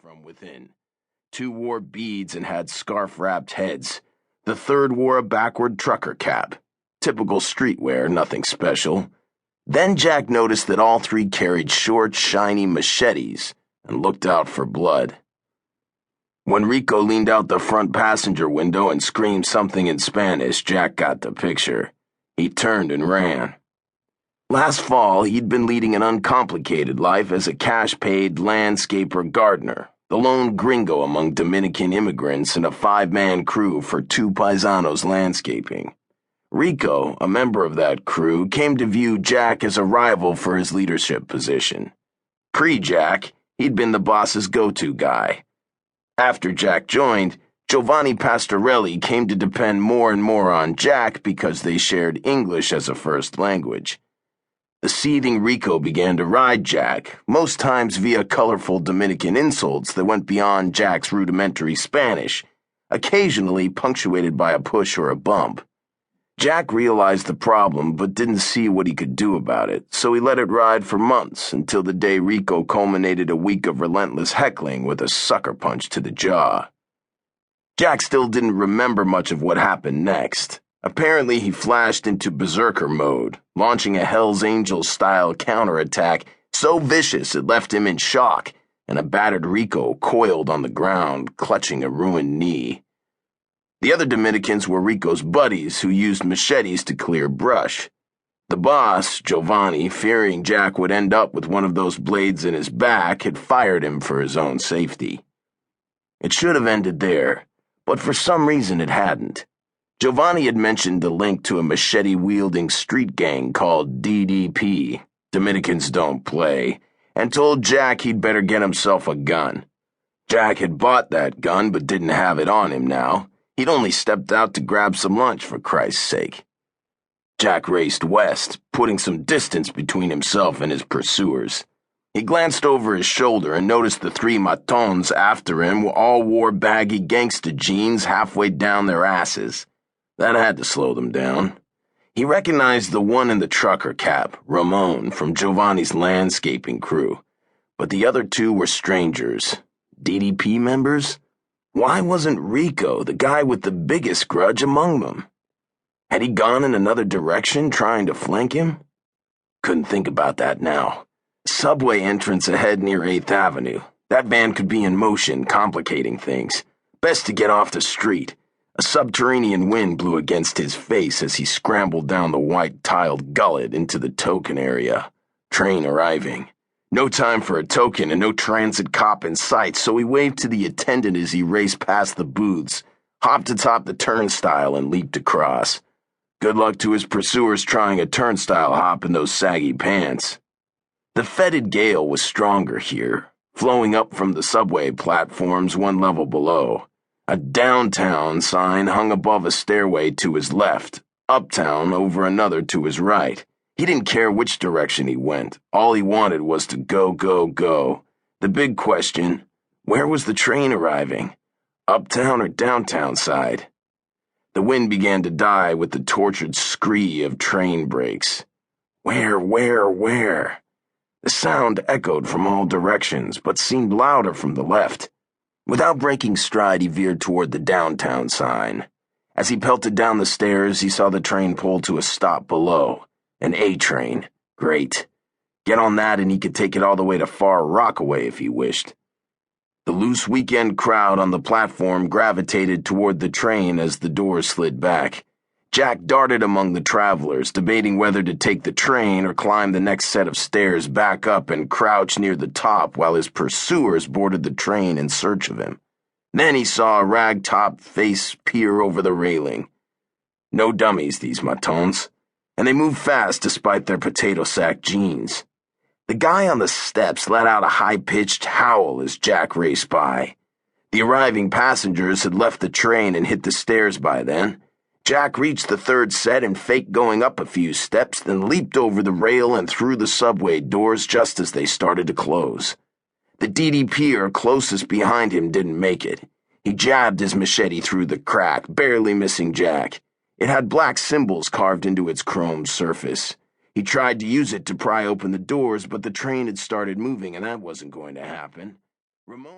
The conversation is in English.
from within. 2 wore beads and had scarf-wrapped heads. The third wore a backward trucker cap. Typical streetwear, nothing special. Then Jack noticed that all 3 carried short, shiny machetes and looked out for blood. When Rico leaned out the front passenger window and screamed something in Spanish, Jack got the picture. He turned and ran. Last fall, he'd been leading an uncomplicated life as a cash-paid landscaper gardener, the lone gringo among Dominican immigrants and a 5-man crew for 2 paisanos landscaping. Rico, a member of that crew, came to view Jack as a rival for his leadership position. Pre-Jack, he'd been the boss's go-to guy. After Jack joined, Giovanni Pastorelli came to depend more and more on Jack because they shared English as a first language. The seething Rico began to ride Jack, most times via colorful Dominican insults that went beyond Jack's rudimentary Spanish, occasionally punctuated by a push or a bump. Jack realized the problem but didn't see what he could do about it, so he let it ride for months until the day Rico culminated a week of relentless heckling with a sucker punch to the jaw. Jack still didn't remember much of what happened next. Apparently, he flashed into berserker mode, launching a Hell's Angels-style counterattack so vicious it left him in shock, and a battered Rico coiled on the ground, clutching a ruined knee. The other Dominicans were Rico's buddies who used machetes to clear brush. The boss, Giovanni, fearing Jack would end up with one of those blades in his back, had fired him for his own safety. It should have ended there, but for some reason it hadn't. Giovanni had mentioned the link to a machete-wielding street gang called DDP, Dominicans Don't Play, and told Jack he'd better get himself a gun. Jack had bought that gun but didn't have it on him now. He'd only stepped out to grab some lunch, for Christ's sake. Jack raced west, putting some distance between himself and his pursuers. He glanced over his shoulder and noticed the 3 matons after him all wore baggy gangsta jeans halfway down their asses. That had to slow them down. He recognized the one in the trucker cap, Ramon, from Giovanni's landscaping crew. But the other 2 were strangers. DDP members? Why wasn't Rico the guy with the biggest grudge among them? Had he gone in another direction, trying to flank him? Couldn't think about that now. Subway entrance ahead near 8th Avenue. That van could be in motion, complicating things. Best to get off the street. A subterranean wind blew against his face as he scrambled down the white-tiled gullet into the token area. Train arriving. No time for a token and no transit cop in sight, so he waved to the attendant as he raced past the booths, hopped atop the turnstile, and leaped across. Good luck to his pursuers trying a turnstile hop in those saggy pants. The fetid gale was stronger here, flowing up from the subway platforms 1 level below. A downtown sign hung above a stairway to his left, uptown over another to his right. He didn't care which direction he went. All he wanted was to go, go, go. The big question, where was the train arriving? Uptown or downtown side? The wind began to die with the tortured scree of train brakes. Where? The sound echoed from all directions, but seemed louder from the left. Without breaking stride, he veered toward the downtown sign. As he pelted down the stairs, he saw the train pull to a stop below. An A train. Great. Get on that and he could take it all the way to Far Rockaway if he wished. The loose weekend crowd on the platform gravitated toward the train as the doors slid back. Jack darted among the travelers, debating whether to take the train or climb the next set of stairs back up and crouch near the top while his pursuers boarded the train in search of him. Then he saw a rag-top face peer over the railing. No dummies, these matons, and they moved fast despite their potato sack jeans. The guy on the steps let out a high-pitched howl as Jack raced by. The arriving passengers had left the train and hit the stairs by then. Jack reached the 3rd set and faked going up a few steps, then leaped over the rail and through the subway doors just as they started to close. The DDPer closest behind him didn't make it. He jabbed his machete through the crack, barely missing Jack. It had black symbols carved into its chrome surface. He tried to use it to pry open the doors, but the train had started moving and that wasn't going to happen. Ramon